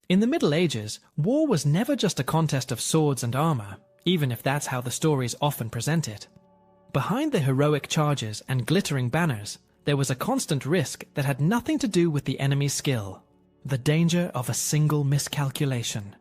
In the Middle Ages, war was never just a contest of swords and armor, even if that's how the stories often present it. Behind the heroic charges and glittering banners, there was a constant risk that had nothing to do with the enemy's skill, the danger of a single miscalculation.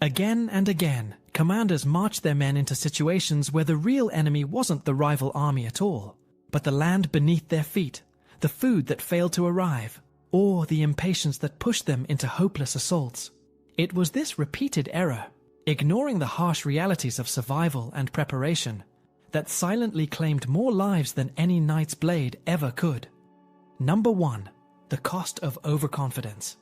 Again and again, commanders marched their men into situations where the real enemy wasn't the rival army at all, but the land beneath their feet, the food that failed to arrive, or the impatience that pushed them into hopeless assaults. It was this repeated error, ignoring the harsh realities of survival and preparation, that silently claimed more lives than any knight's blade ever could. Number 1. The cost of overconfidence.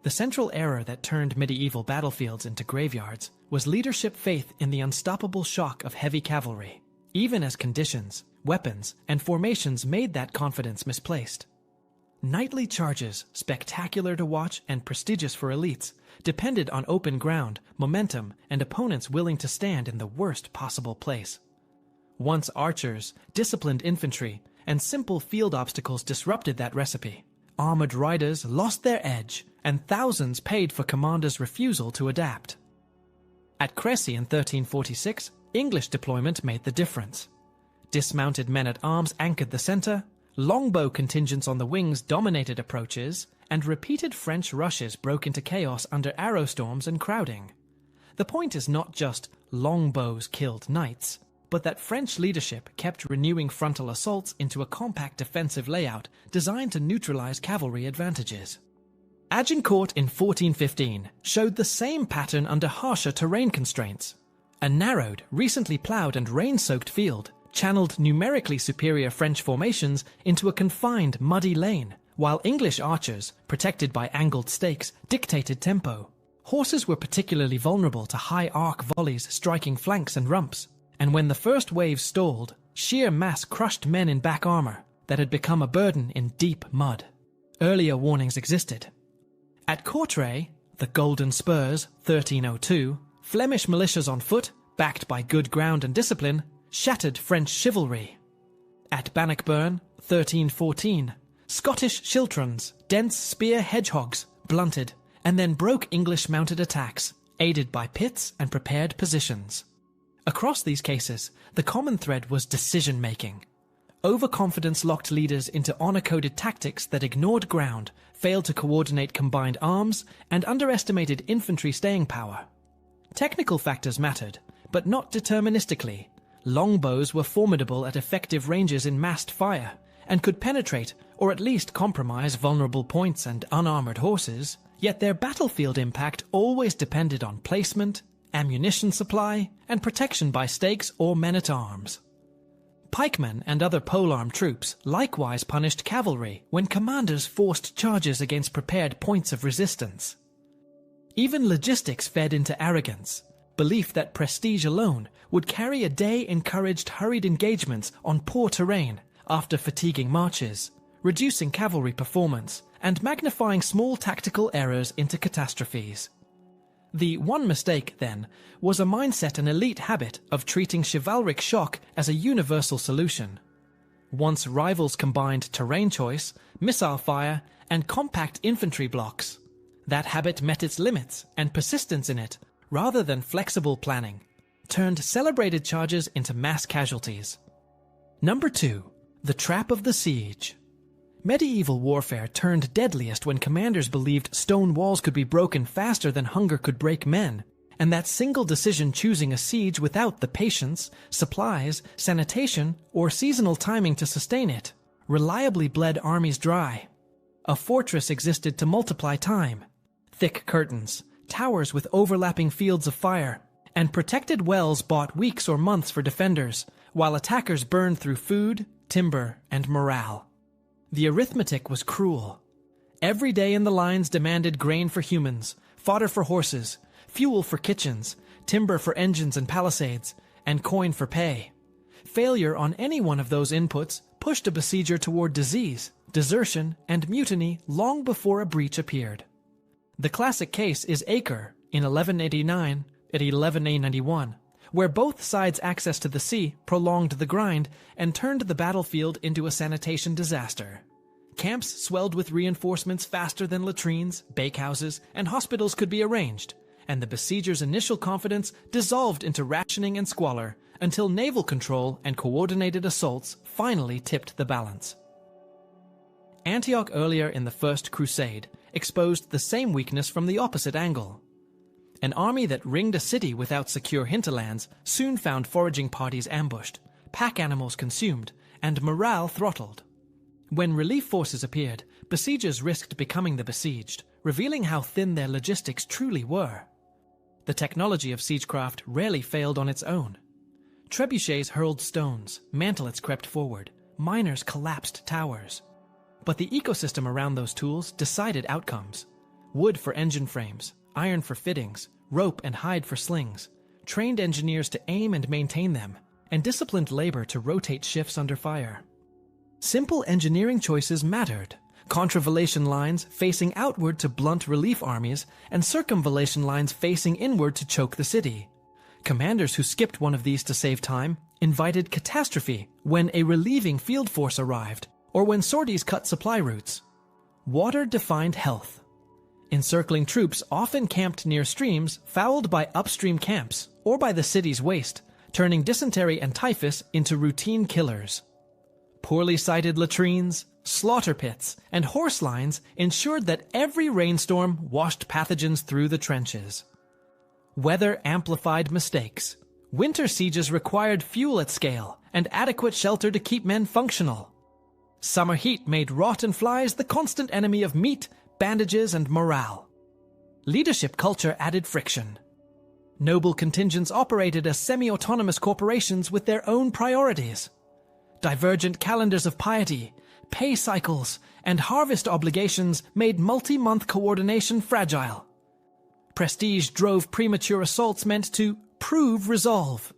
The central error that turned medieval battlefields into graveyards was leadership faith in the unstoppable shock of heavy cavalry, even as conditions, weapons, and formations made that confidence misplaced. Knightly charges, spectacular to watch and prestigious for elites, depended on open ground, momentum, and opponents willing to stand in the worst possible place. Once archers, disciplined infantry, and simple field obstacles disrupted that recipe, armored riders lost their edge, and thousands paid for commanders' refusal to adapt. At Crécy in 1346, English deployment made the difference. Dismounted men-at-arms anchored the center, longbow contingents on the wings dominated approaches, and repeated French rushes broke into chaos under arrow storms and crowding. The point is not just longbows killed knights, but that French leadership kept renewing frontal assaults into a compact defensive layout designed to neutralize cavalry advantages. Agincourt in 1415 showed the same pattern under harsher terrain constraints. A narrowed, recently ploughed and rain-soaked field channeled numerically superior French formations into a confined, muddy lane, while English archers, protected by angled stakes, dictated tempo. Horses were particularly vulnerable to high arc volleys striking flanks and rumps, and when the first wave stalled, sheer mass crushed men in back armor that had become a burden in deep mud. Earlier warnings existed. At Courtrai, the Golden Spurs, 1302, Flemish militias on foot, backed by good ground and discipline, shattered French chivalry. At Bannockburn, 1314, Scottish schiltrons, dense spear hedgehogs, blunted, and then broke English mounted attacks, aided by pits and prepared positions. Across these cases, the common thread was decision-making. Overconfidence locked leaders into honor-coded tactics that ignored ground, failed to coordinate combined arms, and underestimated infantry staying power. Technical factors mattered, but not deterministically. Longbows were formidable at effective ranges in massed fire, and could penetrate, or at least compromise vulnerable points and unarmored horses, yet their battlefield impact always depended on placement, ammunition supply, and protection by stakes or men-at-arms. Pikemen and other polearm troops likewise punished cavalry when commanders forced charges against prepared points of resistance. Even logistics fed into arrogance. Belief that prestige alone would carry a day encouraged hurried engagements on poor terrain after fatiguing marches, reducing cavalry performance and magnifying small tactical errors into catastrophes. The one mistake, then, was a mindset and elite habit of treating chivalric shock as a universal solution. Once rivals combined terrain choice, missile fire, and compact infantry blocks, that habit met its limits, and persistence in it, rather than flexible planning, turned celebrated charges into mass casualties. Number 2. The trap of the siege. Medieval warfare turned deadliest when commanders believed stone walls could be broken faster than hunger could break men, and that single decision choosing a siege without the patience, supplies, sanitation, or seasonal timing to sustain it reliably bled armies dry. A fortress existed to multiply time. Thick curtains, towers with overlapping fields of fire, and protected wells bought weeks or months for defenders, while attackers burned through food, timber, and morale. The arithmetic was cruel. Every day in the lines demanded grain for humans, fodder for horses, fuel for kitchens, timber for engines and palisades, and coin for pay. Failure on any one of those inputs pushed a besieger toward disease, desertion, and mutiny long before a breach appeared. The classic case is Acre in 1189 and 1191, where both sides' access to the sea prolonged the grind and turned the battlefield into a sanitation disaster. Camps swelled with reinforcements faster than latrines, bakehouses, and hospitals could be arranged, and the besiegers' initial confidence dissolved into rationing and squalor until naval control and coordinated assaults finally tipped the balance. Antioch earlier in the First Crusade exposed the same weakness from the opposite angle. An army that ringed a city without secure hinterlands soon found foraging parties ambushed, pack animals consumed, and morale throttled. When relief forces appeared, besiegers risked becoming the besieged, revealing how thin their logistics truly were. The technology of siegecraft rarely failed on its own. Trebuchets hurled stones, mantlets crept forward, miners collapsed towers. But the ecosystem around those tools decided outcomes. Wood for engine frames, iron for fittings, rope and hide for slings, trained engineers to aim and maintain them, and disciplined labor to rotate shifts under fire. Simple engineering choices mattered. Contravallation lines facing outward to blunt relief armies, and circumvallation lines facing inward to choke the city. Commanders who skipped one of these to save time invited catastrophe when a relieving field force arrived, or when sorties cut supply routes. Water defined health. Encircling troops often camped near streams fouled by upstream camps or by the city's waste, turning dysentery and typhus into routine killers. Poorly sited latrines, slaughter pits, and horse lines ensured that every rainstorm washed pathogens through the trenches. Weather amplified mistakes. Winter sieges required fuel at scale and adequate shelter to keep men functional. Summer heat made rot and flies the constant enemy of meat, bandages, and morale. Leadership culture added friction. Noble contingents operated as semi-autonomous corporations with their own priorities. Divergent calendars of piety, pay cycles, and harvest obligations made multi-month coordination fragile. Prestige drove premature assaults meant to prove resolve,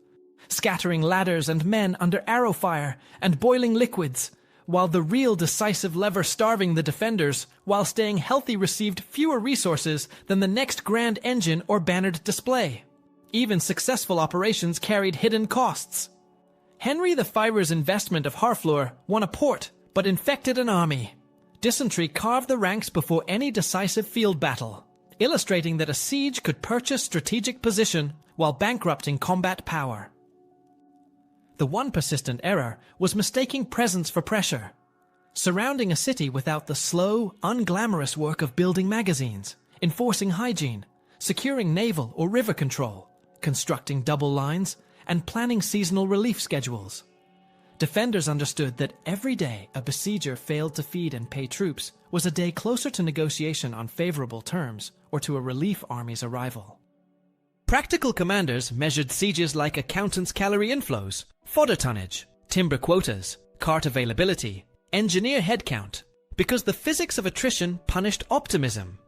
scattering ladders and men under arrow fire and boiling liquids, while the real decisive lever starving the defenders while staying healthy received fewer resources than the next grand engine or bannered display. Even successful operations carried hidden costs. Henry the Fiver's investment of Harfleur won a port, but infected an army. Dysentery carved the ranks before any decisive field battle, illustrating that a siege could purchase strategic position while bankrupting combat power. The one persistent error was mistaking presence for pressure, surrounding a city without the slow, unglamorous work of building magazines, enforcing hygiene, securing naval or river control, constructing double lines, and planning seasonal relief schedules. Defenders understood that every day a besieger failed to feed and pay troops was a day closer to negotiation on favorable terms or to a relief army's arrival. Practical commanders measured sieges like accountants' calorie inflows, fodder tonnage, timber quotas, cart availability, engineer headcount, because the physics of attrition punished optimism.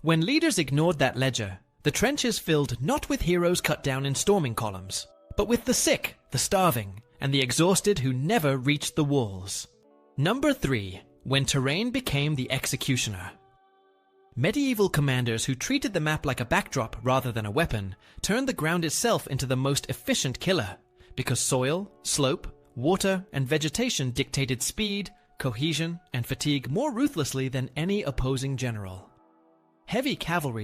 When leaders ignored that ledger, the trenches filled not with heroes cut down in storming columns, but with the sick, the starving, and the exhausted who never reached the walls. Number 3. When terrain became the executioner. Medieval commanders who treated the map like a backdrop rather than a weapon turned the ground itself into the most efficient killer, because soil, slope, water, and vegetation dictated speed, cohesion, and fatigue more ruthlessly than any opposing general. Heavy cavalry